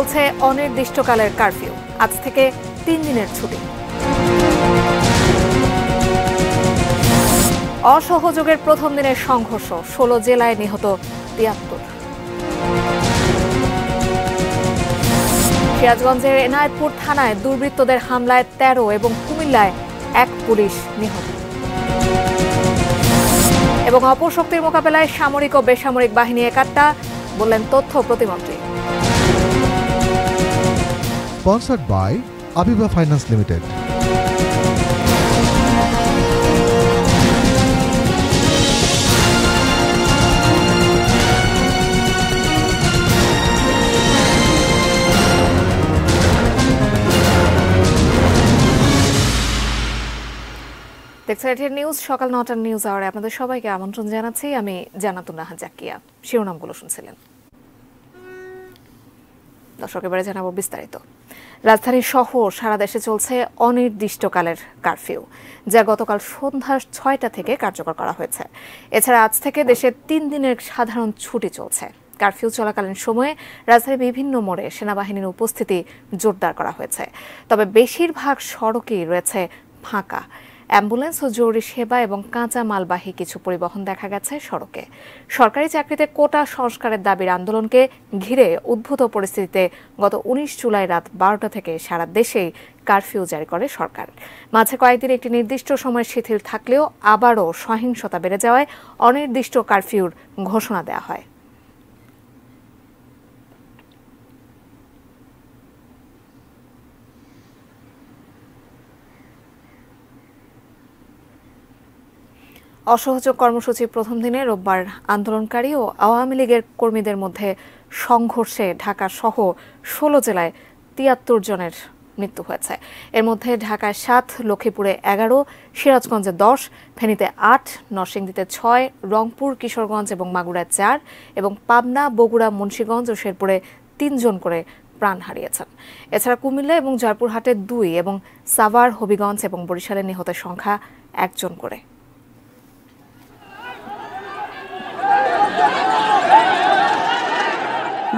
চলছে অনির্দিষ্টকালের কারফিউ, আজ থেকে 3 দিনের ছুটি। অসহযোগের প্রথম দিনের সংঘর্ষ, 16 জেলায় নিহত 73। সিরাজগঞ্জের এনায়েতপুর থানায় দুর্বৃত্তদের হামলায় 13 এবং কুমিল্লায় 1 পুলিশ নিহত। এবং অপশক্তির মোকাবেলায় সামরিক ও বেসামরিক বাহিনী একাত্তা, বললেন তথ্য প্রতিমন্ত্রী। Sponsored by Abiba Finance Limited. দেখছেন নিউজ, সকাল 9টার নিউজ আওয়ারে আপনাদের সবাইকে আমন্ত্রণ জানাচ্ছি। আমি জান্নাতুন নাহা জাকিয়া। শিরোনামগুলো শুনছিলেন। দর্শক, এবারে জানাবো বিস্তারিত। রাজধানী সহ সারা দেশে চলছে অনির্দিষ্টকালের কারফিউ, যা গতকাল সন্ধ্যা 6টা থেকে কার্যকর করা হয়েছে। এছাড়া আজ থেকে দেশে 3 দিনের সাধারণ ছুটি চলছে। কারফিউ চলাকালীন সময়ে রাজধানীর বিভিন্ন মোড়ে সেনাবাহিনীর উপস্থিতি জোরদার করা হয়েছে। তবে বেশিরভাগ সড়কই রয়েছে ফাঁকা। অ্যাম্বুলেন্স ও জরুরি সেবা এবং কাঁচা মালবাহী কিছু পরিবহন দেখা গেছে সড়কে। সরকারি চাকরিতে কোটা সংস্কারের দাবির আন্দোলনকে ঘিরে উদ্ভূত পরিস্থিতিতে গত 19 জুলাই রাত 12টা থেকে সারা দেশেই কারফিউ জারি করে সরকার। মাঝে কয়েকদিন একটি নির্দিষ্ট সময় শিথিল থাকলেও আবারও সহিংসতা বেড়ে যাওয়ায় অনির্দিষ্ট কারফিউর ঘোষণা দেওয়া হয়। অসহযোগ কর্মসূচির প্রথম দিনে রোববার আন্দোলনকারী ও আওয়ামী লীগের কর্মীদের মধ্যে সংঘর্ষে ঢাকা সহ 16 জেলায় 73 জনের মৃত্যু হয়েছে। এর মধ্যে ঢাকায় 7, লক্ষ্মীপুরে 11, সিরাজগঞ্জে 10, ফেনীতে 8, নরসিংদীতে 6, রংপুর, কিশোরগঞ্জ এবং মাগুরায় 4 এবং পাবনা, বগুড়া, মুন্সিগঞ্জ ও শেরপুরে 3 জন করে প্রাণ হারিয়েছেন। এছাড়া কুমিল্লা এবং জয়পুরহাটে 2 এবং সাভার, হবিগঞ্জ এবং বরিশালে নিহতের সংখ্যা 1 জন করে।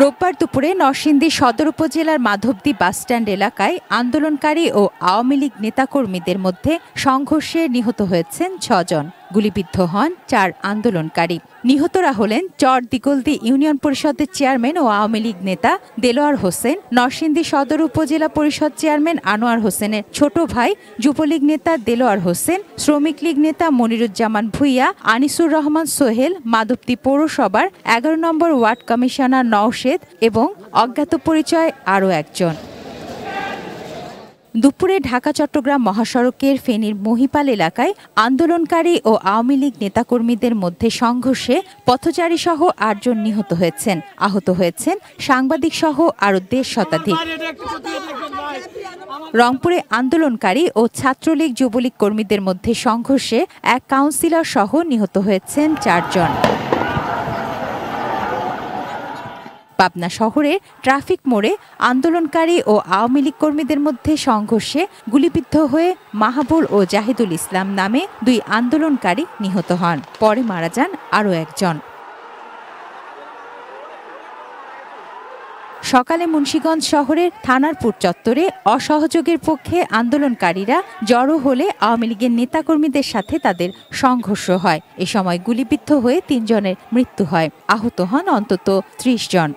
রোববার দুপুরে নরসিংদী সদর উপজেলার মাধবদী বাসস্ট্যান্ড এলাকায় আন্দোলনকারী ও আওয়ামী লীগ নেতাকর্মীদের মধ্যে সংঘর্ষে নিহত হয়েছেন 6 জন। গুলিবিদ্ধ হন 4 আন্দোলনকারী। নিহতরা হলেন চর দিগলদী ইউনিয়ন পরিষদের চেয়ারম্যান ও আওয়ামী লীগ নেতা দেলোয়ার হোসেন, নরসিংদী সদর উপজেলা পরিষদ চেয়ারম্যান আনোয়ার হোসেনের ছোট ভাই যুবলীগ নেতা দেলোয়ার হোসেন, শ্রমিক লীগ নেতা মনিরুজ্জামান ভুইয়া, আনিসুর রহমান সোহেল, মাধবদী পৌরসভার 11 নম্বর ওয়ার্ড কমিশনার নওশেদ এবং অজ্ঞাত পরিচয় আরও একজন। দুপুরে ঢাকা চট্টগ্রাম মহাসড়কের ফেনীর মহিপাল এলাকায় আন্দোলনকারী ও আওয়ামী লীগ নেতাকর্মীদের মধ্যে সংঘর্ষে পথচারী সহ 8 জন নিহত হয়েছেন। আহত হয়েছেন সাংবাদিক সহ আরও 1.5 শতাধিক। রংপুরে আন্দোলনকারী ও ছাত্রলীগ যুবলীগ কর্মীদের মধ্যে সংঘর্ষে এক কাউন্সিলর সহ নিহত হয়েছেন 4 জন। পাবনা শহরের ট্রাফিক মোড়ে আন্দোলনকারী ও আওয়ামী লীগ কর্মীদের মধ্যে সংঘর্ষে গুলিবিদ্ধ হয়ে মাহাবুল ও জাহিদুল ইসলাম নামে 2 আন্দোলনকারী নিহত হন। পরে মারা যান আরও একজন। সকালে মুন্সিগঞ্জ শহরের থানারপুর চত্বরে অসহযোগের পক্ষে আন্দোলনকারীরা জড়ো হলে আওয়ামী লীগের নেতাকর্মীদের সাথে তাদের সংঘর্ষ হয়। এ সময় গুলিবিদ্ধ হয়ে 3 জনের মৃত্যু হয়। আহত হন অন্তত 30 জন।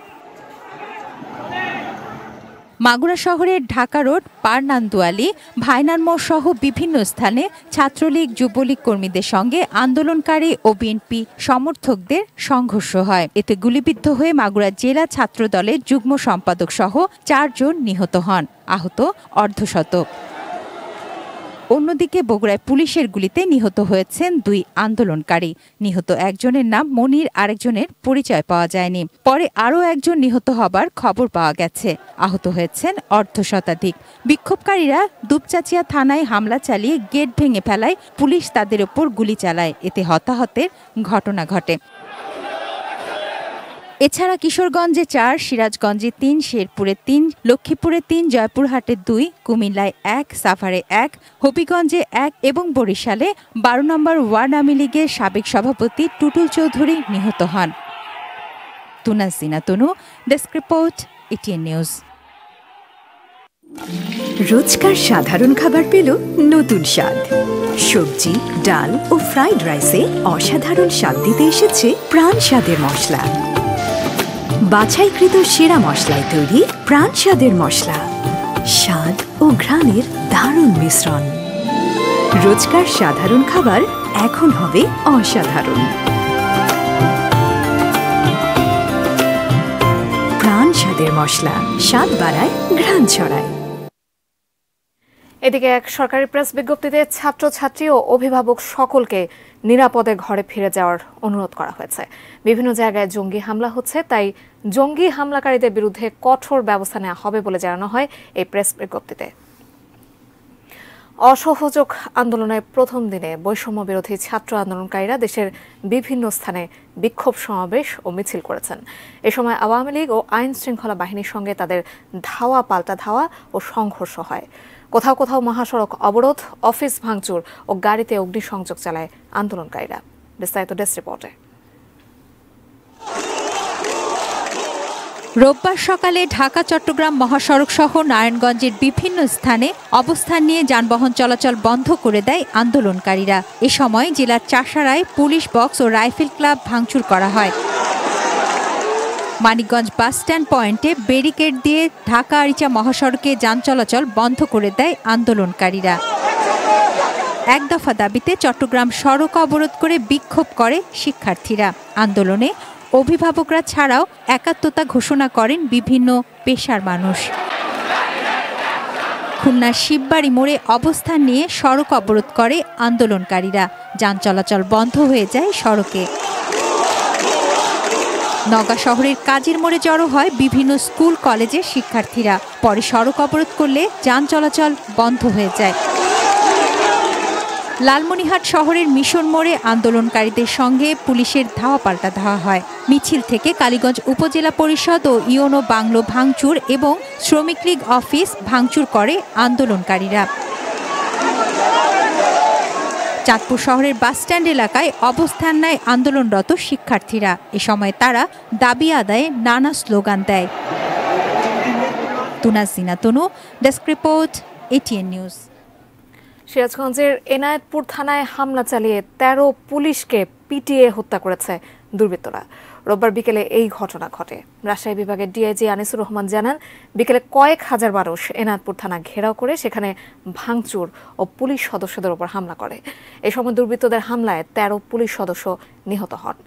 মাগুরা শহরের ঢাকা রোড, পারনান্দুয়ালি, ভাইনার মোড় সহ বিভিন্ন স্থানে ছাত্রলীগ যুবলীগ কর্মীদের সঙ্গে আন্দোলনকারী ও বিএনপি সমর্থকদের সংঘর্ষ হয়। এতে গুলিবিদ্ধ হয়ে মাগুরা জেলা ছাত্র দলের যুগ্ম সম্পাদক সহ 4 জন নিহত হন। আহত অর্ধশতক। অন্যদিকে বগুড়ায় পুলিশের গুলিতে নিহত হয়েছেন 2 আন্দোলনকারী। নিহত একজনের নাম মনির, আরেকজনের পরিচয় পাওয়া যায়নি। পরে আরও একজন নিহত হবার খবর পাওয়া গেছে। আহত হয়েছেন অর্ধশতাধিক। বিক্ষোভকারীরা দুপচাচিয়া থানায় হামলা চালিয়ে গেট ভেঙে ফেলায় পুলিশ তাদের ওপর গুলি চালায়। এতে হতাহতের ঘটনা ঘটে। এছাড়া কিশোরগঞ্জে 4, সিরাজগঞ্জে 3, শেরপুরে 3, লক্ষ্মীপুরে 3, জয়পুরহাটে 2, কুমিল্লায় 1, সাভারে 1, হবিগঞ্জে 1 এবং বরিশালে 12 নম্বর ওয়ার্ড আওয়ামী লীগের সাবেক সভাপতি টুটুল চৌধুরী নিহত হন। তুনাজিনা তনু, ডেস্ক রিপোর্ট, এটিএন নিউজ। রোজকার সাধারণ খাবার পেল নতুন স্বাদ। সবজি, ডাল ও ফ্রাইড রাইসে অসাধারণ স্বাদ দিতে এসেছে প্রাণ স্বাদের মশলা। বাছাইকৃত সেরা মশলায় তৈরি প্রাণ স্বাদের মশলা, স্বাদ ও ঘ্রাণের দারুণ মিশ্রণ। রোজকার সাধারণ খাবার এখন হবে অসাধারণ। প্রাণ স্বাদের মশলা, স্বাদ বাড়ায়, ঘ্রাণ ছড়ায়। এদিকে এক সরকারি প্রেস বিজ্ঞপ্তিতে ছাত্রছাত্রী ও অভিভাবক সকলকে নিরাপদে ঘরে ফিরে যাওয়ার অনুরোধ করা হয়েছে। বিভিন্ন জায়গায় জঙ্গি হামলা হচ্ছে, তাই জঙ্গি হামলাকারীদের বিরুদ্ধে কঠোর ব্যবস্থা নেওয়া হবে বলে জানানো হয় এই প্রেস বিজ্ঞপ্তিতে। অসহযোগ আন্দোলনের প্রথম দিনে বৈষম্য বিরোধী ছাত্র আন্দোলনকারীরা দেশের বিভিন্ন স্থানে বিক্ষোভ সমাবেশ ও মিছিল করেছেন। এ সময় আওয়ামী লীগ ও আইন শৃঙ্খলা বাহিনীর সঙ্গে তাদের ধাওয়া পাল্টা ধাওয়া ও সংঘর্ষ হয়। কোথাও কোথাও মহাসড়ক অবরোধ, অফিস ভাঙচুর ও গাড়িতে অগ্নিসংযোগ চালায় আন্দোলনকারীরা। বিস্তারিত ডেস্ক রিপোর্টে। রোববার সকালে ঢাকা চট্টগ্রাম মহাসড়ক সহ নারায়ণগঞ্জের বিভিন্ন স্থানে অবস্থান নিয়ে যানবাহন চলাচল বন্ধ করে দেয় আন্দোলনকারীরা। এ সময় জেলার চাষারায় পুলিশ বক্স ও রাইফেল ক্লাব ভাঙচুর করা হয়। মানিকগঞ্জ বাসস্ট্যান্ড পয়েন্টে ব্যারিকেড দিয়ে ঢাকা আরিচা মহাসড়কে যান চলাচল বন্ধ করে দেয় আন্দোলনকারীরা। এক দফা দাবিতে চট্টগ্রাম সড়ক অবরোধ করে বিক্ষোভ করে শিক্ষার্থীরা। আন্দোলনে অভিভাবকরা ছাড়াও একাত্মতা ঘোষণা করেন বিভিন্ন পেশার মানুষ। খুলনার শিববাড়ি মোড়ে অবস্থান নিয়ে সড়ক অবরোধ করে আন্দোলনকারীরা। যান চলাচল বন্ধ হয়ে যায় সড়কে। নওগাঁ শহরের কাজীর মোড়ে জড়ো হয় বিভিন্ন স্কুল কলেজের শিক্ষার্থীরা। পরে সড়ক অবরোধ করলে যান চলাচল বন্ধ হয়ে যায়। লালমনিরহাট শহরের মিশন মোড়ে আন্দোলনকারীদের সঙ্গে পুলিশের ধাওয়া পাল্টা ধাওয়া হয়। মিছিল থেকে কালীগঞ্জ উপজেলা পরিষদ ও ইওনো বাংলো ভাঙচুর এবং শ্রমিক লীগ অফিস ভাঙচুর করে আন্দোলনকারীরা। চাঁদপুর শহরের বাসস্ট্যান্ড এলাকায় অবস্থান নেয় আন্দোলনরত শিক্ষার্থীরা। এ সময় তারা দাবি আদায়ে নানা স্লোগান দেয়। তুনাজিনা তনু, ডেস্ক রিপোর্ট, এটিএন নিউজ। সিরাজগঞ্জের এনায়েতপুর থানায় হামলা চালিয়ে ১৩ পুলিশকে পিটিয়ে হত্যা করেছে দুর্বৃত্তরা। রোববার বিকেলে এই ঘটনা ঘটে। রাজশাহী বিভাগের ডিআইজি আনিসুর রহমান জানান, বিকেলে কয়েক হাজার মানুষ এনায়েতপুর থানা ঘেরাও করে সেখানে ভাঙচুর ও পুলিশ সদস্যদের উপর হামলা করে। এই সময় দুর্বৃত্তদের হামলায় ১৩ পুলিশ সদস্য নিহত হন।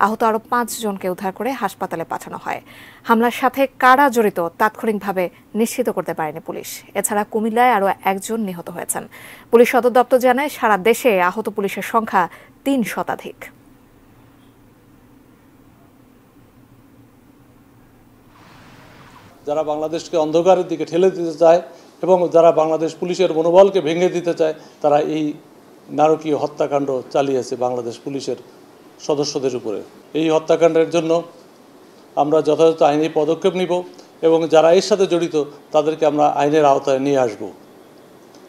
আহত আরও ৫ জনকে উদ্ধার করে হাসপাতালে পাঠানো হয়। হামলার সাথে কারা জড়িত তাৎক্ষণিকভাবে নিশ্চিত করতে পারেনি পুলিশ। এছাড়া কুমিল্লায় আরও ১ জন নিহত হয়েছেন। পুলিশ সদর দপ্তর জানায়, সারা দেশে আহত পুলিশের সংখ্যা ৩ শতাধিক। যারা বাংলাদেশকে অন্ধকারের দিকে ঠেলে দিতে চায় এবং যারা বাংলাদেশ পুলিশের মনোবলকে ভেঙে দিতে চায়, তারা এই নারকীয় হত্যাকাণ্ড চালিয়েছে বাংলাদেশ পুলিশের সদস্যদের উপরে। এই হত্যাকাণ্ডের জন্য আমরা যথাযথ আইনি পদক্ষেপ নিব এবং যারা এর সাথে জড়িত তাদেরকে আমরা আইনের আওতায় নিয়ে আসব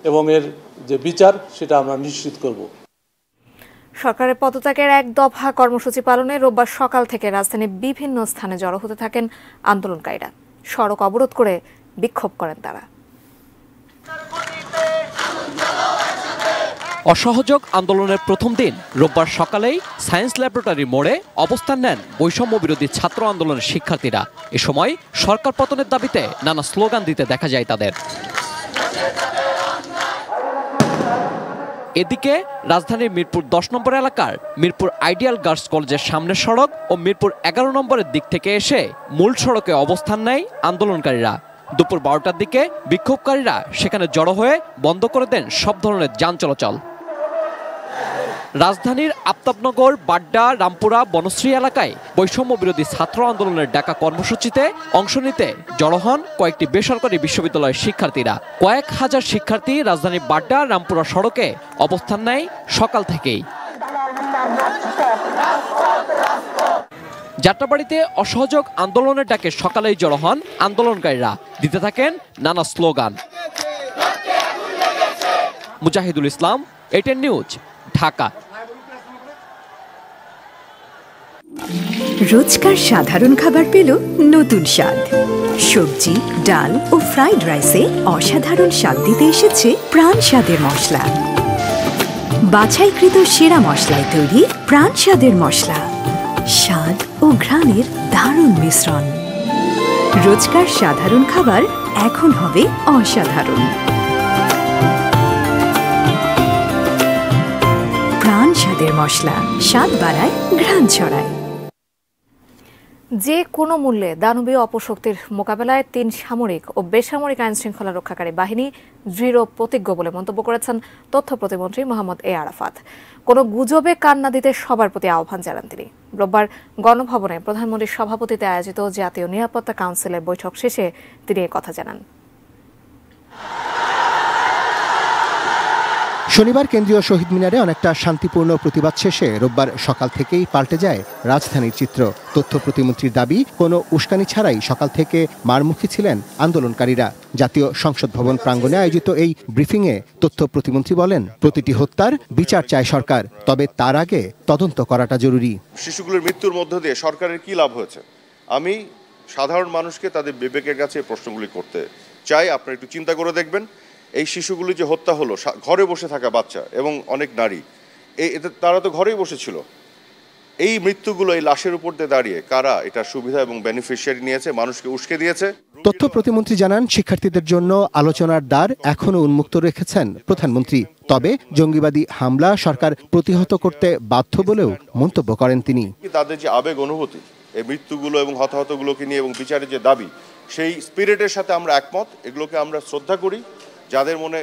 এবং এর যে বিচার সেটা আমরা নিশ্চিত করব। সরকারের পদত্যাগের এক দফা কর্মসূচি পালনে রোববার সকাল থেকে রাজধানীর বিভিন্ন স্থানে জড়ো হতে থাকেন আন্দোলনকারীরা। সড়ক অবরোধ করে বিক্ষোভ করেন তারা। অসহযোগ আন্দোলনের প্রথম দিন রোববার সকালেই সায়েন্স ল্যাবরেটরি মোড়ে অবস্থান নেন বৈষম্য বিরোধী ছাত্র আন্দোলনের শিক্ষার্থীরা। এ সময় সরকার পতনের দাবিতে নানা স্লোগান দিতে দেখা যায় তাদের। এদিকে রাজধানীর মিরপুর ১০ নম্বর এলাকার মিরপুর আইডিয়াল গার্লস কলেজের সামনের সড়ক ও মিরপুর ১১ নম্বরের দিক থেকে এসে মূল সড়কে অবস্থান নেয় আন্দোলনকারীরা। দুপুর ১২টার দিকে বিক্ষোভকারীরা সেখানে জড়ো হয়ে বন্ধ করে দেন সব ধরনের যান চলাচল। রাজধানীর আফতাবনগর, বাড্ডা, রামপুরা, বনশ্রী এলাকায় বৈষম্য বিরোধী ছাত্র আন্দোলনের ডাকা কর্মসূচিতে অংশ নিতে জড়ো হন কয়েকটি বেসরকারি বিশ্ববিদ্যালয়ের শিক্ষার্থীরা। কয়েক হাজার শিক্ষার্থী রাজধানীর বাড্ডা, রামপুরা সড়কে অবস্থান নেয় সকাল থেকেই। যাত্রাবাড়িতে অসহযোগ আন্দোলনের ডাকে সকালেই জড়ো হন আন্দোলনকারীরা, দিতে থাকেন নানা slogan. Mujahidul Islam, ATN news, Dhaka. রোজকার সাধারণ খাবার পেল নতুন স্বাদ। সবজি, ডাল ও ফ্রাইড রাইসে অসাধারণ স্বাদ দিতে এসেছে প্রাণ স্বাদের মশলা। বাছাইকৃত সেরা মশলায় তৈরি প্রাণ স্বাদের মশলা, স্বাদ ও ঘ্রাণের দারুণ মিশ্রণ। রোজকার সাধারণ খাবার এখন হবে অসাধারণ। প্রাণ স্বাদের মশলা, স্বাদ বাড়ায়, ঘ্রাণ ছড়ায়। যে কোনো মূল্যে দানবীয় অপশক্তির মোকাবেলায় ৩ সামরিক ও বেসামরিক আইন শৃঙ্খলা রক্ষাকারী বাহিনী দৃঢ় প্রতিজ্ঞ বলে মন্তব্য করেছেন তথ্য প্রতিমন্ত্রী মোহাম্মদ এ আরাফাত। কোনো গুজবে কান না দিতে সবার প্রতি আহ্বান জানান তিনি। রোববার গণভবনে প্রধানমন্ত্রীর সভাপতিত্বে আয়োজিত জাতীয় নিরাপত্তা কাউন্সিলের বৈঠক শেষে তিনি একথা জানান। শনিবার কেন্দ্রীয় শহীদ মিনারে অনেকটা শান্তিপূর্ণ প্রতিবাদ শেষে রোববার সকাল থেকেই পাল্টে যায় রাজধানীর চিত্র। তথ্য প্রতিমন্ত্রীর দাবি, কোনো উস্কানি ছাড়াই সকাল থেকে মারমুখী ছিলেন আন্দোলনকারীরা। জাতীয় সংসদ ভবন প্রাঙ্গণে আয়োজিত এই ব্রিফিংয়ে তথ্য প্রতিমন্ত্রী বলেন, প্রতিটি হত্যার বিচার চায় সরকার, তবে তার আগে তদন্ত করাটা জরুরি। শিশুগুলোর মৃত্যুর মধ্য দিয়ে সরকারের কি লাভ হয়েছে? আমি সাধারণ মানুষকে তাদের বিবেকের কাছে এই প্রশ্নগুলি করতে চাই। আপনারা একটু চিন্তা করে দেখবেন, এই শিশুগুলি যে হত্যা হলো, ঘরে বসে থাকা বাচ্চা এবং অনেক নারী, তারা তো ঘরেই বসেছিল। এই মৃত্যুগুলো এই লাশের উপর দিয়ে দাঁড়িয়ে কারা এটা সুবিধা এবং বেনিফিশিয়ারি নিয়েছে, মানুষকে উস্কে দিয়েছে। তথ্য প্রতিমন্ত্রী জানান, শিক্ষার্থীদের জন্য আলোচনার দ্বার এখনো উন্মুক্ত রেখেছেন প্রধানমন্ত্রী। তবে জঙ্গিবাদী হামলা সরকার প্রতিহত করতে বাধ্য বলেও মন্তব্য করেন তিনি। তাদের যে আবেগ অনুভূতি, এই মৃত্যুগুলো এবং হতাহতগুলোকে নিয়ে এবং বিচারের যে দাবি, সেই স্পিরিটের সাথে আমরা একমত। এগুলোকে আমরা শ্রদ্ধা করি। যাদের মনে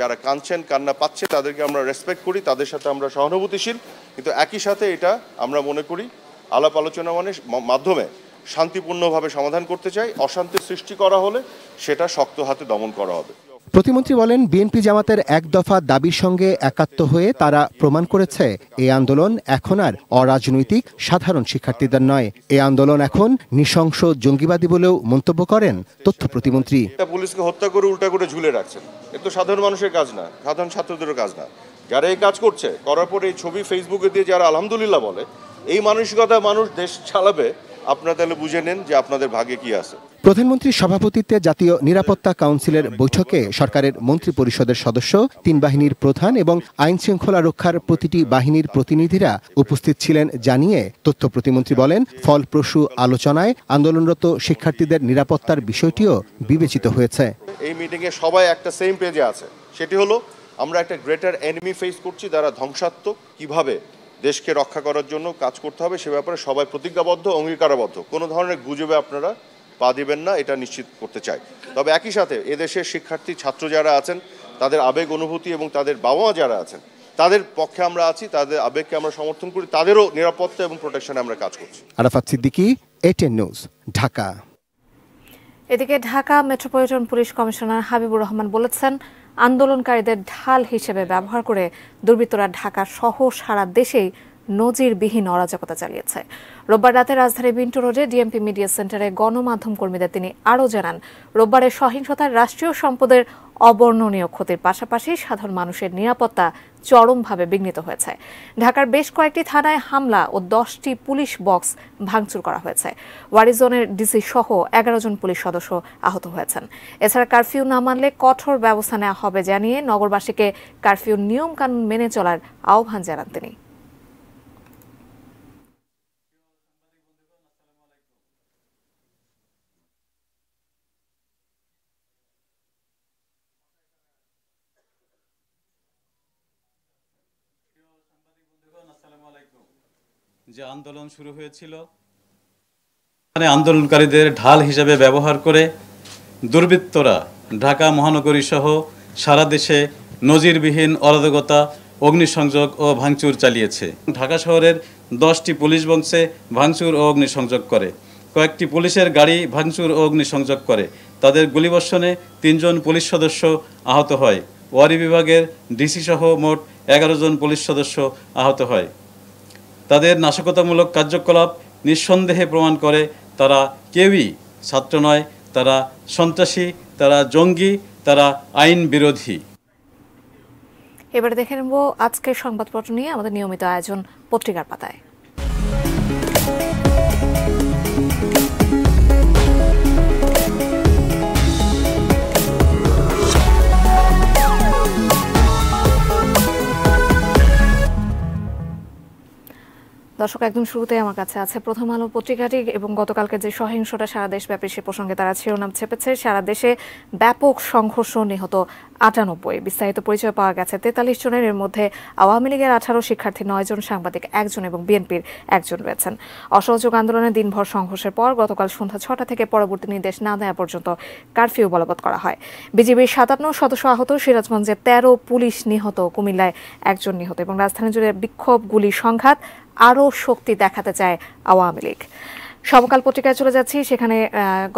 যারা কাঁদছেন, কান্না পাচ্ছে, তাদেরকে আমরা রেসপেক্ট করি, তাদের সাথে আমরা সহানুভূতিশীল। কিন্তু একই সাথে এটা আমরা মনে করি আলাপ আলোচনা মাধ্যমে শান্তিপূর্ণভাবে সমাধান করতে চাই। অশান্তি সৃষ্টি করা হলে সেটা শক্ত হাতে দমন করা হবে। প্রতিমন্ত্রী বলেন, বিএনপি জামাতের এক দফা দাবির সঙ্গে একাত্ম হয়ে তারা প্রমাণ করেছে এই আন্দোলন এখন আর অরাজনৈতিক সাধারণ শিক্ষার্থীদের নয়। এই আন্দোলন এখন নৃশংস জঙ্গিবাদী বলেও মন্তব্য করেন তথ্য প্রতিমন্ত্রী। পুলিশকে হত্যা করে উল্টা করে ঝুলে রাখছেন, এ তো সাধারণ মানুষের কাজ না, সাধারণ ছাত্রদেরও কাজ না। যারা এই কাজ করছে, করার পরে এই ছবি ফেসবুকে দিয়ে যারা আলহামদুলিল্লাহ বলে, এই মানসিকতা মানুষ দেশ চালাবে, আপনারা তাহলে বুঝে নেন যে আপনাদের ভাগ্যে কি আছে। প্রধানমন্ত্রীর সভাপতিত্বে জাতীয় নিরাপত্তা কাউন্সিলের বৈঠকে সরকারের মন্ত্রী পরিষদের সদস্য, 3 বাহিনীর প্রধান এবং আইন শৃঙ্খলা রক্ষার প্রতিটি বাহিনীর প্রতিনিধিরা উপস্থিত ছিলেন জানিয়ে তথ্য প্রতিমন্ত্রী বলেন, ফলপ্রসূ আলোচনায় আন্দোলনরত শিক্ষার্থীদের নিরাপত্তার বিষয়টিও বিবেচিত হয়েছে। এই মিটিংয়ে সবাই একটা সেম পেজে আছে, সেটি হলো আমরা একটা গ্রেটার এনিমি ফেস করছি, যারা ধ্বংসাত্মক, কিভাবে দেশকে রক্ষা করার জন্য কাজ করতে হবে সে ব্যাপারে সবাই প্রতিজ্ঞাবদ্ধ, অঙ্গীকারবদ্ধ। কোনো ধরনের গুজবে আপনারা পা দিবেন না, এটা নিশ্চিত করতে চাই। তবে একই সাথে এদেশের শিক্ষার্থী ছাত্র যারা আছেন, তাদের আবেগ অনুভূতি এবং তাদের বাবা মা যারা আছেন, তাদের পক্ষে আমরা আছি, তাদের আবেগকে আমরা সমর্থন করি, তাদেরও নিরাপত্তা এবং প্রোটেকশনে আমরা কাজ করছি। Arafat Siddiqui, ATN news, Dhaka. এদিকে Dhaka metropolitan police commissioner Habibur Rahman বলেছেন, আন্দোলনকারীদের ঢাল হিসেবে ব্যবহার করে দুর্বৃত্তরা ঢাকা সহ সারা দেশেই নজিরবিহীন অরাজকতা চালিয়েছে। রোববার রাতে রাজধানীর বিন্টু রোডে ডিএমপি মিডিয়া সেন্টারে গণমাধ্যম কর্মীদের তিনি আরও জানান, রোববারের সহিংসতার রাষ্ট্রীয় সম্পদের অবর্ণনীয় ক্ষতির পাশাপাশি সাধারণ মানুষের নিরাপত্তা চরমভাবে বিঘ্নিত হয়েছে। ঢাকার বেশ কয়েকটি থানায় হামলা ও 10টি পুলিশ বক্স ভাঙচুর করা হয়েছে। ওয়ারিজোনের ডিসি সহ 11 জন পুলিশ সদস্য আহত হয়েছেন। এছাড়া কারফিউ না মানলে কঠোর ব্যবস্থা নেওয়া হবে জানিয়ে নগরবাসীকে কারফিউ নিয়মকানুন মেনে চলার আহ্বান জানান তিনি। যে আন্দোলন শুরু হয়েছিল, আন্দোলনকারীদের ঢাল হিসেবে ব্যবহার করে দুর্বৃত্তরা ঢাকা মহানগরী সহ সারা দেশে নজিরবিহীন অরাজকতা, অগ্নিসংযোগ ও ভাঙচুর চালিয়েছে। ঢাকা শহরের 10টি পুলিশ বক্সে ভাঙচুর ও অগ্নিসংযোগ করে, কয়েকটি পুলিশের গাড়ি ভাঙচুর ও অগ্নিসংযোগ করে। তাদের গুলিবর্ষণে 3 জন পুলিশ সদস্য আহত হয়। ওয়ারি বিভাগের ডিসি সহ মোট 11 জন পুলিশ সদস্য আহত হয়। তাদের নাশকতামূলক কার্যকলাপ নিঃসন্দেহে প্রমাণ করে তারা কেউই ছাত্র নয়, তারা সন্ত্রাসী, তারা জঙ্গি, তারা আইন বিরোধী। এবারে দেখে নেব আজকের সংবাদপত্র নিয়ে আমাদের নিয়মিত আয়োজন পত্রিকার পাতায়। দর্শক, একদম শুরুতে আমার কাছে আছে প্রথম আলো পত্রিকাটি এবং গতকালকে যে সহিংসতা সারা দেশব্যাপী সে প্রসঙ্গে তারা শিরোনাম ছেপেছে। সারা দেশে ব্যাপক সংঘর্ষ, নিহত ৯৮। বিস্তারিত পরিচয় পাওয়া গেছে ৪৩ জনের। এর মধ্যে আওয়ামী লীগের ১৮ শিক্ষার্থী ৯ জন, সাংবাদিক ১ জন এবং বিএনপির 1 জন রয়েছেন। অসহযোগ আন্দোলনে দিনভর সংঘর্ষের পর গতকাল সন্ধ্যা ৬টা থেকে পরবর্তী নির্দেশ না দেওয়া পর্যন্ত কারফিউ বলবৎ করা হয়। বিজিবির ৫৭ সদস্য আহত, সিরাজগঞ্জে ১৩, পুলিশ নিহত, কুমিল্লায় ১ জন নিহত এবং রাজধানী জুড়ে বিক্ষোভ, গুলি, সংঘাত। আরও শক্তি দেখাতে চায় আওয়ামী লীগ। সমকাল পত্রিকায় চলে যাচ্ছি, সেখানে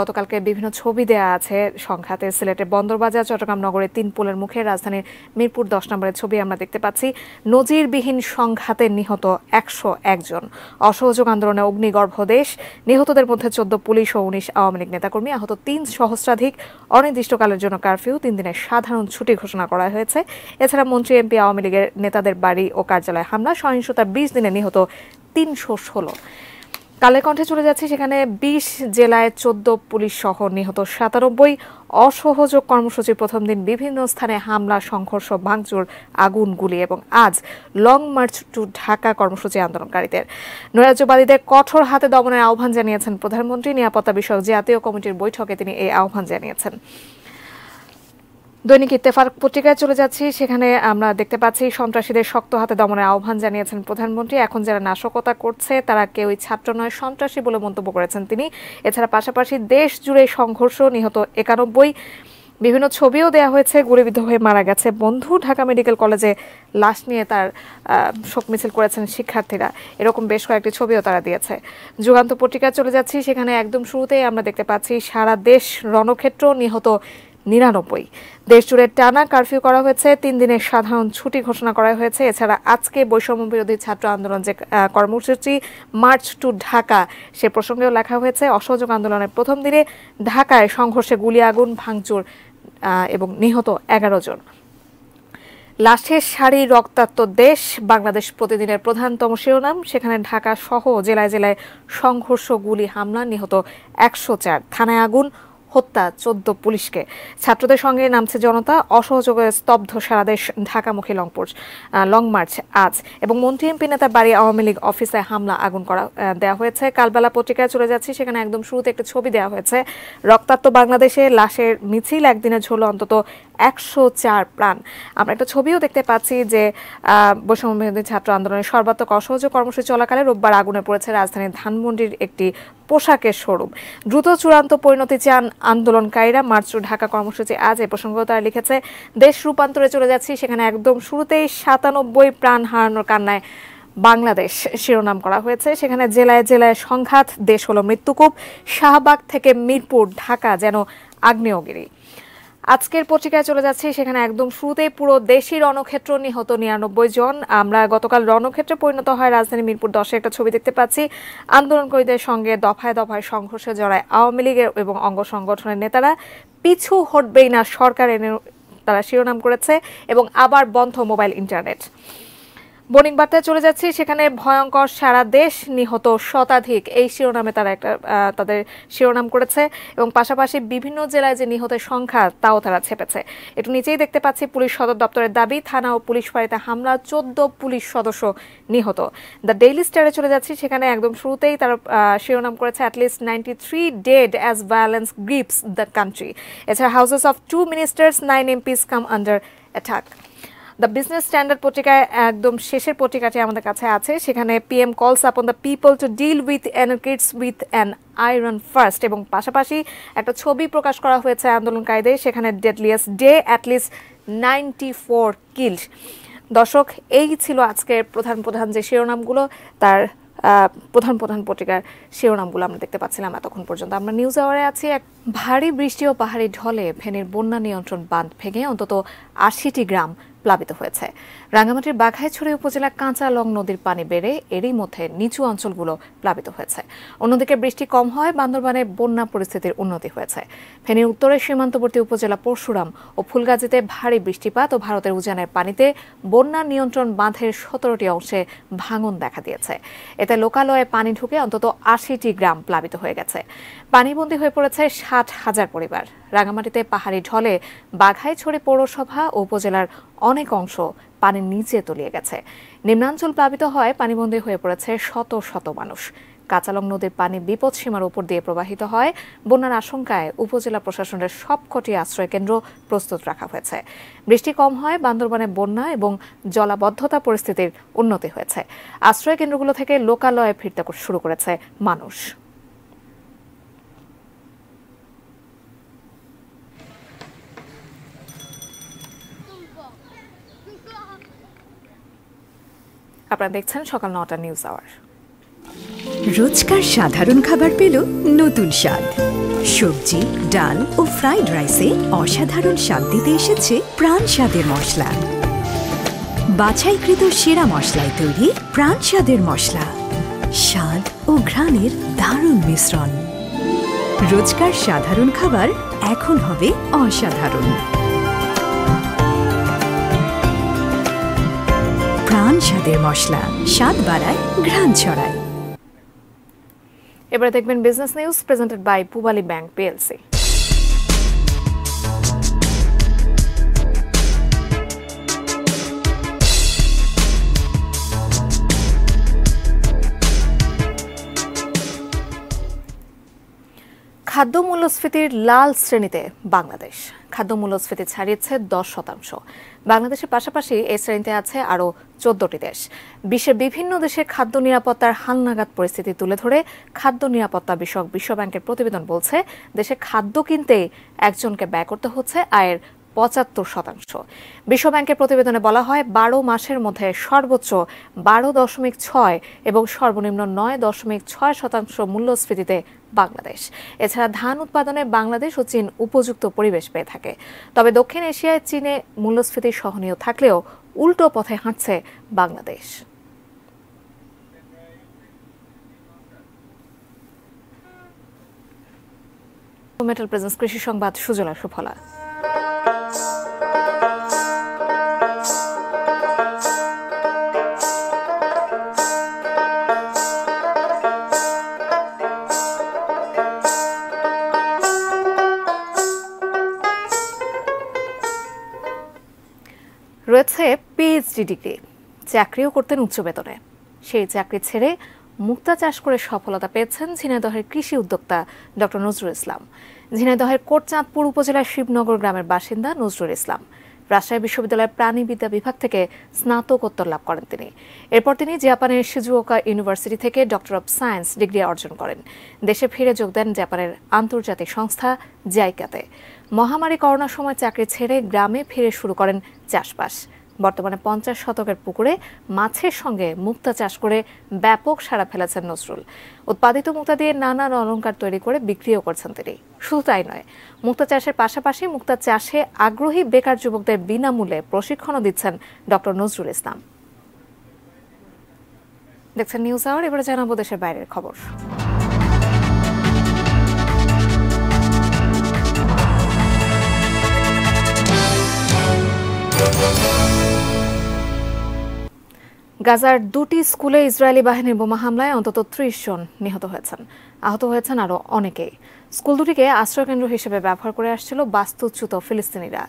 গতকালকে বিভিন্ন ছবি দেয়া আছে সংঘাতে। সিলেটের বন্দরবাজার, চট্টগ্রাম নগরের ৩ পোলের মুখে, রাজধানীর মিরপুর ১০ নম্বরের ছবি আমরা দেখতে পাচ্ছি। নজিরবিহীন সংঘাতে নিহত ১০১ জন। অসহযোগ আন্দোলনে অগ্নিগর্ভ দেশ। নিহতদের মধ্যে ১৪ পুলিশ ও ১৯ আওয়ামী লীগ নেতাকর্মী। আহত ৩ সহস্রাধিক। অনির্দিষ্টকালের জন্য কারফিউ, 3 দিনের সাধারণ ছুটি ঘোষণা করা হয়েছে। এছাড়া মন্ত্রী, এমপি, আওয়ামী লীগের নেতাদের বাড়ি ও কার্যালয়ে হামলা। সহিংসতার ২০ দিনে নিহত ৩১৬। কালের কণ্ঠে চলে যাচ্ছি, সেখানে ২০ জেলায় ১৪ পুলিশ সহ নিহত ৯৭। অসহযোগ কর্মসূচির প্রথম দিন বিভিন্ন স্থানে হামলা, সংঘর্ষ, ভাঙচুর, আগুন, গুলি এবং আজ লং মার্চ টু ঢাকা কর্মসূচি আন্দোলনকারীদের। নৈরাজ্যবাদীদের কঠোর হাতে দমনের আহ্বান জানিয়েছেন প্রধানমন্ত্রী। নিরাপত্তা বিষয়ক জাতীয় কমিটির বৈঠকে তিনি এই আহ্বান জানিয়েছেন। দৈনিক ইত্তেফাক পত্রিকায় চলে যাচ্ছি, সেখানে আমরা দেখতে পাচ্ছি সন্ত্রাসীদের শক্ত হাতে দমনের আহ্বান জানিয়েছেন প্রধানমন্ত্রী। এখন যারা নাশকতা করছে তারা কেউই ছাত্র নয়, সন্ত্রাসী বলে মন্তব্য করেছেন তিনি। এছাড়া পাশাপাশি দেশ জুড়ে সংঘর্ষ, নিহত ৯১। বিভিন্ন ছবিও দেওয়া হয়েছে। গুলিবিদ্ধ হয়ে মারা গেছে বন্ধু। ঢাকা মেডিকেল কলেজে লাশ নিয়ে তার শোক মিছিল করেছেন শিক্ষার্থীরা। এরকম বেশ কয়েকটি ছবিও তারা দিয়েছে। যুগান্ত পত্রিকায় চলে যাচ্ছি, সেখানে একদম শুরুতেই আমরা দেখতে পাচ্ছি সারা দেশ রণক্ষেত্র, নিহত ৯৯। দেশ জুড়ে টানা কারফিউ করা হয়েছে। 3 দিনের সাধারণ ছুটি ঘোষণা করা হয়েছে। এছাড়া আজকে বৈষম্য বিরোধী ছাত্র আন্দোলন যে কর্মসূচি মার্চ টু ঢাকা, সে প্রসঙ্গেও লেখা হয়েছে। অসহযোগ আন্দোলনের প্রথম দিনে ঢাকায় সংঘর্ষে গুলি, আগুন, ভাঙচুর এবং নিহত ১১ জন। লাশের সারি, রক্তাক্ত দেশ, বাংলাদেশ প্রতিদিনের প্রধানতম শিরোনাম। সেখানে ঢাকা সহ জেলায় জেলায় সংঘর্ষ, গুলি, হামলা, নিহত ১০৪। থানায় আগুন, হত্যা ১৪ পুলিশকে। ছাত্রদের সঙ্গে নামছে জনতা। অসহযোগে স্তব্ধ সারা দেশ। ঢাকামুখী লং মার্চ আজ এবং মন্ত্রী, এমপি নেতার বাড়ি, আওয়ামী লীগ অফিসে হামলা, আগুন দেওয়া হয়েছে। কালবেলা পত্রিকায় চলে যাচ্ছি, সেখানে একদম শুরুতে একটা ছবি দেওয়া হয়েছে। রক্তাক্ত বাংলাদেশে লাশের মিছিল, একদিনে ঝরল অন্তত ১০৪ প্রাণ। আমরা একটা ছবিও দেখতে পাচ্ছি যে বৈষম্য বিরোধী ছাত্র আন্দোলনের সর্বাত্মক অসহযোগ কর্মসূচি চলাকালে রোববার আগুনে পড়েছে রাজধানীর ধানমন্ডির একটি পোশাকের শোরুম। দ্রুত চূড়ান্ত পরিণতি চান আন্দোলনকারীরা। মার্চ টু ঢাকা কর্মসূচি আজ, এ প্রসঙ্গেও তারা লিখেছে। দেশ রূপান্তরে চলে যাচ্ছি, সেখানে একদম শুরুতেই ৯৭ প্রাণ হারানোর কান্নায় বাংলাদেশ শিরোনাম করা হয়েছে। সেখানে জেলায় জেলায় সংঘাত, দেশ হলো মৃত্যুকূপ। শাহবাগ থেকে মিরপুর, ঢাকা যেন আগ্নেয়গিরি। আজকের পত্রিকায় চলে যাচ্ছি, সেখানে একদম শুরুতেই পুরো দেশই রণক্ষেত্র, নিহত ৯৯ জন। আমরা গতকাল রণক্ষেত্রে পরিণত হয় রাজধানী মিরপুর ১০-এ একটা ছবি দেখতে পাচ্ছি। আন্দোলনকারীদের সঙ্গে দফায় দফায় সংঘর্ষে জড়ায় আওয়ামী লীগের এবং অঙ্গ সংগঠনের নেতারা। পিছু হটবেই না সরকার, এনে তারা শিরোনাম করেছে এবং আবার বন্ধ মোবাইল ইন্টারনেট। বণিক বার্তায় চলে যাচ্ছি, সেখানে ভয়ঙ্কর সারা দেশ, নিহত শতাধিক, এই শিরোনামে তারা তাদের শিরোনাম করেছে এবং পাশাপাশি বিভিন্ন জেলায় যে নিহতের সংখ্যা তাও তারা ছেপেছে। একটু নিচেই দেখতে পাচ্ছি পুলিশ সদর দপ্তরের দাবি, থানা ও পুলিশ ফাঁড়িতে হামলা, ১৪ পুলিশ সদস্য নিহত। দ্য ডেইলি স্টারে চলে যাচ্ছি, সেখানে একদম শুরুতেই তারা শিরোনাম করেছে at least 93 dead as violence grips the country. এছাড়া houses of 2 ministers, 9 MPs come under attack. The business standard পত্রিকায় একদম শেষের পত্রিকাটি আমাদের কাছে আছে। সেখানে PM calls upon the people to deal with anarchists with an iron fist এবং পাশাপাশি একটা ছবি প্রকাশ করা হয়েছে আন্দোলনকারীদের। সেখানে ডেডলিয়েস্ট ডে, অ্যাটলিস্ট 94 কিল্ড। দর্শক, এই ছিল আজকের প্রধান যে শিরোনামগুলো, তার প্রধান পত্রিকার শিরোনামগুলো আমরা দেখতে পাচ্ছিলাম এতক্ষণ পর্যন্ত। আমরা নিউজ আওয়ারে আছি। এক ভারী বৃষ্টি ও পাহাড়ি ঢলে ফেনীর বন্যা নিয়ন্ত্রণ বাঁধ ভেঙে অন্তত ৮০টি গ্রাম প্লাবিত হয়েছে। রাঙ্গামাটির বাঘাইছড়ি উপজেলা কাঁচালং নদীর পানি বেড়ে এরই মধ্যে নিচু অঞ্চলগুলো প্লাবিত হয়েছে। অন্যদিকে বৃষ্টি কম হয় বান্দরবানে বন্যা পরিস্থিতির উন্নতি হয়েছে। ফেনীর উত্তরের সীমান্তবর্তী উপজেলা পরশুরাম ও ফুলগাজীতে ভারী বৃষ্টিপাত ও ভারতের উজানের পানিতে বন্যা নিয়ন্ত্রণ বাঁধের ১৭টি অংশে ভাঙন দেখা দিয়েছে। এতে লোকালয়ে পানি ঢুকে অন্তত ৮০টি গ্রাম প্লাবিত হয়ে গেছে। পানিবন্দী হয়ে পড়েছে ৬০,০০০ পরিবার। রাঙ্গামাটিতে পাহাড়ি ঢলে বাঘাইছড়ি পৌরসভা ও উপজেলার অনেক অংশ পানির নিচে তলিয়ে গেছে। নিম্নাঞ্চল প্লাবিত হয়, পানিবন্দী হয়ে পড়েছে শত শত মানুষ। কাঁচালং নদীর পানি বিপদসীমার উপর দিয়ে প্রবাহিত হয়। বন্যার আশঙ্কায় উপজেলা প্রশাসনের সবকটি আশ্রয়কেন্দ্র প্রস্তুত রাখা হয়েছে। বৃষ্টি কম হয়, বান্দরবানে বন্যা এবং জলাবদ্ধতা পরিস্থিতির উন্নতি হয়েছে। আশ্রয়কেন্দ্রগুলো থেকে লোকালয়ে ফিরতে শুরু করেছে মানুষ। আপনারা দেখছেন সকাল ৯টা নিউজ আওয়ার। রোজকার সাধারণ খাবার পেল নতুন স্বাদ। সবজি, ডাল ও ফ্রাইড রাইসে অসাধারণ স্বাদ দিতে এসেছে প্রাণ স্বাদের মশলা। বাছাইকৃত সেরা মশলায় তৈরি প্রাণ স্বাদের মশলা, স্বাদ ও ঘ্রাণের দারুণ মিশ্রণ। রোজকার সাধারণ খাবার এখন হবে অসাধারণ। প্রাণ স্বাদের মশলা, স্বাদ বাড়ায়, ঘ্রাণ ছড়ায়। এবারে দেখবেন business news presented by Pubali bank PLC. খাদ্য মূল্যস্ফীতির লাল শ্রেণীতে বাংলাদেশ। খাদ্য মূল্যস্ফীতি ছাড়িয়েছে 10%। বাংলাদেশের পাশাপাশি এই শ্রেণীতে আছে আরও 14টি দেশ। বিশ্বের বিভিন্ন দেশে খাদ্য নিরাপত্তার হালনাগাদ পরিস্থিতি তুলে ধরে খাদ্য নিরাপত্তা বিষয়ক বিশ্বব্যাংকের প্রতিবেদন বলছে, দেশে খাদ্য কিনতে একজনকে ব্যয় করতে হচ্ছে আয়ের 75%। বিশ্বব্যাংকের প্রতিবেদনে বলা হয়, 12 মাসের মধ্যে সর্বোচ্চ 12.6 এবং সর্বনিম্ন 9.6% মূল্যস্ফীতিতে বাংলাদেশ। এছাড়া ধান উৎপাদনে বাংলাদেশ ও চীন উপযুক্ত পরিবেশ পেয়ে থাকে। তবে দক্ষিণ এশিয়ায় চীনে মূল্যস্ফীতি সহনীয় থাকলেও উল্টো পথে হাঁটছে বাংলাদেশ। মেটাল প্রেজেন্স কৃষি সংবাদ, সুজলা সুফলা। রয়েছে পিএইচডি ডিগ্রি, চাকরিও করতেন উচ্চ বেতনে। সেই চাকরি ছেড়ে মুক্তা চাষ করে সফলতা পেয়েছেন ঝিনাইদহের কৃষি উদ্যোক্তা ডক্টর নজরুল ইসলাম। ঝিনাইদহের কোটচাঁদপুর উপজেলার শিবনগর গ্রামের বাসিন্দা নজরুল ইসলাম রাজশাহী বিশ্ববিদ্যালয়ের প্রাণীবিদ্যা বিভাগ থেকে স্নাতকোত্তর লাভ করেন তিনি। এরপর তিনি জাপানের শিজুওকা ইউনিভার্সিটি থেকে ডক্টর অব সায়েন্স ডিগ্রি অর্জন করেন। দেশে ফিরে যোগ দেন জাপানের আন্তর্জাতিক সংস্থা জাইকাতে। মহামারী করোনার সময় চাকরি ছেড়ে গ্রামে ফিরে শুরু করেন চাষবাস। বর্তমানে 50 শতকের পুকুরে মাছের সঙ্গে মুক্তা চাষ করে ব্যাপক সাড়া ফেলেছেন নজরুল। উৎপাদিত মুক্তা দিয়ে নানান অলংকার তৈরি করে বিক্রিও করছেন তিনি। শুধু তাই নয়, মুক্তা চাষের পাশাপাশি মুক্তা চাষে আগ্রহী বেকার যুবকদের বিনামূল্যে প্রশিক্ষণও দিচ্ছেন ডক্টর নজরুল ইসলাম। দেখছেন নিউজ আওয়ার। এবারে জানাবো দেশের বাইরের খবর। গাজার 2টি স্কুলে ইসরায়েলি বাহিনীর বোমা হামলায় অন্তত 30 জন নিহত হয়েছেন। আহত হয়েছেন আরও অনেকেই। স্কুল দুটিকে আশ্রয়কেন্দ্র হিসেবে ব্যবহার করে আসছিল বাস্তুচ্যুত ফিলিস্তিনিরা।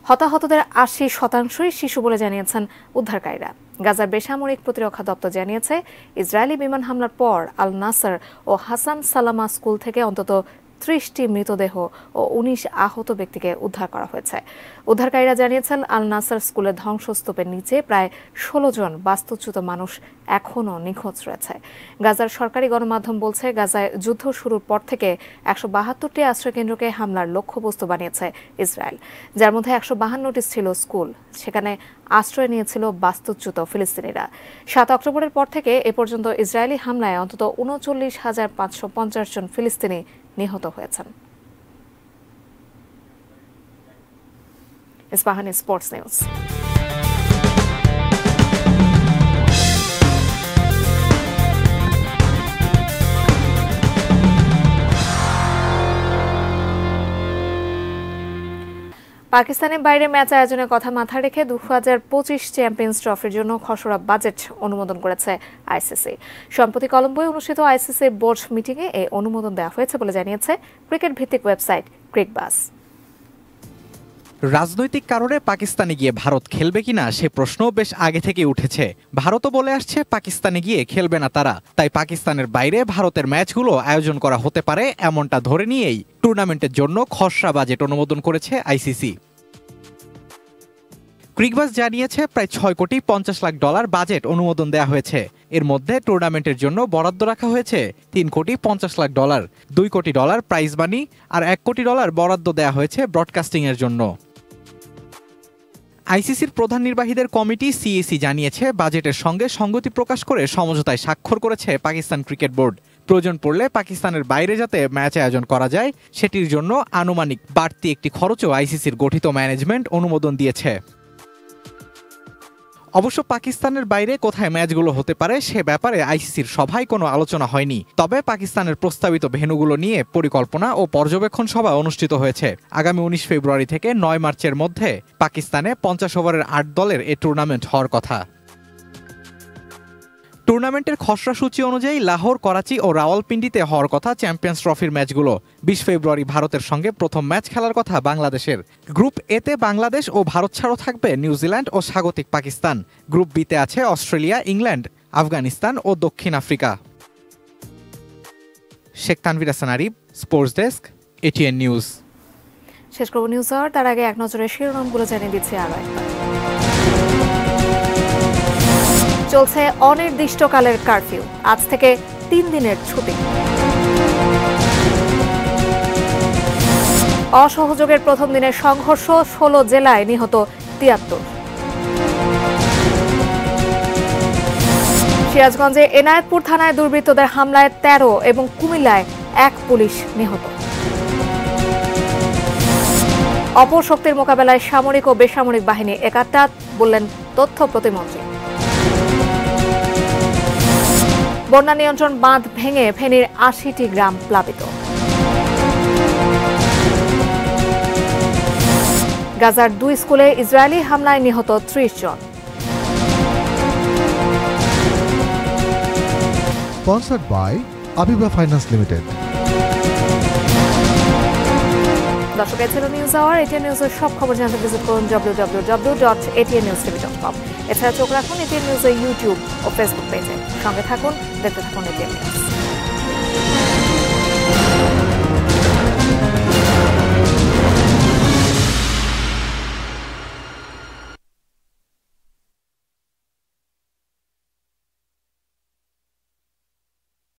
হতাহতদের 80% শিশু বলে জানিয়েছেন উদ্ধারকারীরা। গাজার বেসামরিক প্রতিরক্ষা দপ্তর জানিয়েছে, ইসরায়েলি বিমান হামলার পর আল নাসর ও হাসান সালামা স্কুল থেকে অন্তত 30টি মৃতদেহ ও 19 আহত ব্যক্তিকে উদ্ধার করা হয়েছে। উদ্ধারকারীরা জানিয়েছেন, আল নাসর স্কুলের ধ্বংসস্তূপের নিচে প্রায় 16 জন বাস্তুচ্যুত মানুষ এখনও নিখোঁজ রয়েছে। গাজার সরকারি গণমাধ্যম বলছে, গাজায় যুদ্ধ শুরুর পর থেকে 172টি আশ্রয়কেন্দ্রকে হামলার লক্ষ্যবস্তু বানিয়েছে ইসরায়েল, যার মধ্যে 152টি ছিল স্কুল। সেখানে আশ্রয় নিয়েছিল বাস্তুচ্যুত ফিলিস্তিনিরা। 7 অক্টোবরের পর থেকে এ পর্যন্ত ইসরায়েলি হামলায় অন্তত 39,550 জন ফিলিস্তিনি নিহত হয়েছেন। Ispahani sports news. পাকিস্তানের বাইরে ম্যাচ আয়োজনের কথা মাথায় রেখে 2025 চ্যাম্পিয়ন্স ট্রফির জন্য খসড়া বাজেট অনুমোদন করেছে আইসিসি। সম্প্রতি কলম্বোয় অনুষ্ঠিত আইসিসির বোর্ড মিটিংয়ে এই অনুমোদন দেওয়া হয়েছে বলে জানিয়েছে ক্রিকেট ভিত্তিক ওয়েবসাইট ক্রিকবাস। রাজনৈতিক কারণে পাকিস্তানে গিয়ে ভারত খেলবে কিনা সে প্রশ্নও বেশ আগে থেকে উঠেছে। ভারতও বলে আসছে পাকিস্তানে গিয়ে খেলবে না তারা, তাই পাকিস্তানের বাইরে ভারতের ম্যাচগুলো আয়োজন করা হতে পারে এমনটা ধরে নিয়েই টুর্নামেন্টের জন্য খসড়া বাজেট অনুমোদন করেছে আইসিসি। ক্রিকবাজ জানিয়েছে প্রায় $6.50 কোটি বাজেট অনুমোদন দেওয়া হয়েছে। এর মধ্যে টুর্নামেন্টের জন্য বরাদ্দ রাখা হয়েছে $3.50 কোটি, $2 কোটি প্রাইজ মানি আর $1 কোটি বরাদ্দ দেওয়া হয়েছে ব্রডকাস্টিং এর জন্য। আইসিসির প্রধান নির্বাহীদের কমিটি সিএসি জানিয়েছে বাজেটের সঙ্গে সঙ্গতি প্রকাশ করে সমঝোতায় স্বাক্ষর করেছে পাকিস্তান ক্রিকেট বোর্ড। প্রয়োজন পড়লে পাকিস্তানের বাইরে যাতে ম্যাচ আয়োজন করা যায় সেটির জন্য আনুমানিক বাড়তি একটি খরচও আইসিসির গঠিত ম্যানেজমেন্ট অনুমোদন দিয়েছে। অবশ্য পাকিস্তানের বাইরে কোথায় ম্যাচগুলো হতে পারে সে ব্যাপারে আইসিসির সভায় কোনো আলোচনা হয়নি। তবে পাকিস্তানের প্রস্তাবিত ভেন্যুগুলো নিয়ে পরিকল্পনা ও পর্যবেক্ষণ সভা অনুষ্ঠিত হয়েছে। আগামী 19 ফেব্রুয়ারি থেকে 9 মার্চের মধ্যে পাকিস্তানে 50 ওভারের 8 দলের এই টুর্নামেন্ট হওয়ার কথা। টুর্নামেন্টের খসড়া সূচি অনুযায়ী লাহোর, করাচি ও রাওয়ালপিন্ডিতে হওয়ার কথা চ্যাম্পিয়ন্স ট্রফির ম্যাচগুলো। 20 ফেব্রুয়ারি ভারতের সঙ্গে প্রথম ম্যাচ খেলার কথা বাংলাদেশের। গ্রুপ এতে বাংলাদেশ ও ভারত ছাড়াও থাকবে নিউজিল্যান্ড ও স্বাগতিক পাকিস্তান। গ্রুপ বিতে আছে অস্ট্রেলিয়া, ইংল্যান্ড, আফগানিস্তান ও দক্ষিণ Africa. Sheikh Tanvir Hasan Arif, sports desk, ATN news. শেষ করব নিউজ আওয়ার, তার আগে এক নজরে শিরোনামগুলো জানিয়ে দিচ্ছি আরো একবার। চলছে অনির্দিষ্টকালের কারফিউ, আজ থেকে 3 দিনের ছুটি। অসহযোগের প্রথম দিনের সংঘর্ষ, 16 জেলায় নিহত 73। সিরাজগঞ্জে এনায়েতপুর থানায় দুর্বৃত্তদের হামলায় 13 এবং কুমিল্লায় 1 পুলিশ নিহত। অপশক্তির মোকাবেলায় সামরিক ও বেসামরিক বাহিনী একাত্তা, বললেন তথ্য প্রতিমন্ত্রী। বন্যা নিয়ন্ত্রণ বাঁধ ভেঙে ফেনীর 80টি গ্রাম প্লাবিত। গাজার 2 স্কুলে ইসরায়েলি হামলায় নিহত 30 জন। Sponsored by Abiba Finance Limited. দর্শক, ছিল নিউজ আওয়ার। এটিএন নিউজের সব খবর জানতে ভিজিট করুন www.atnnewstv.com। এছাড়া চোখ রাখুন এটিএন নিউজের ইউটিউব ও ফেসবুক পেজে। সঙ্গে থাকুন, দেখতে থাকুন এটিএন নিউজ।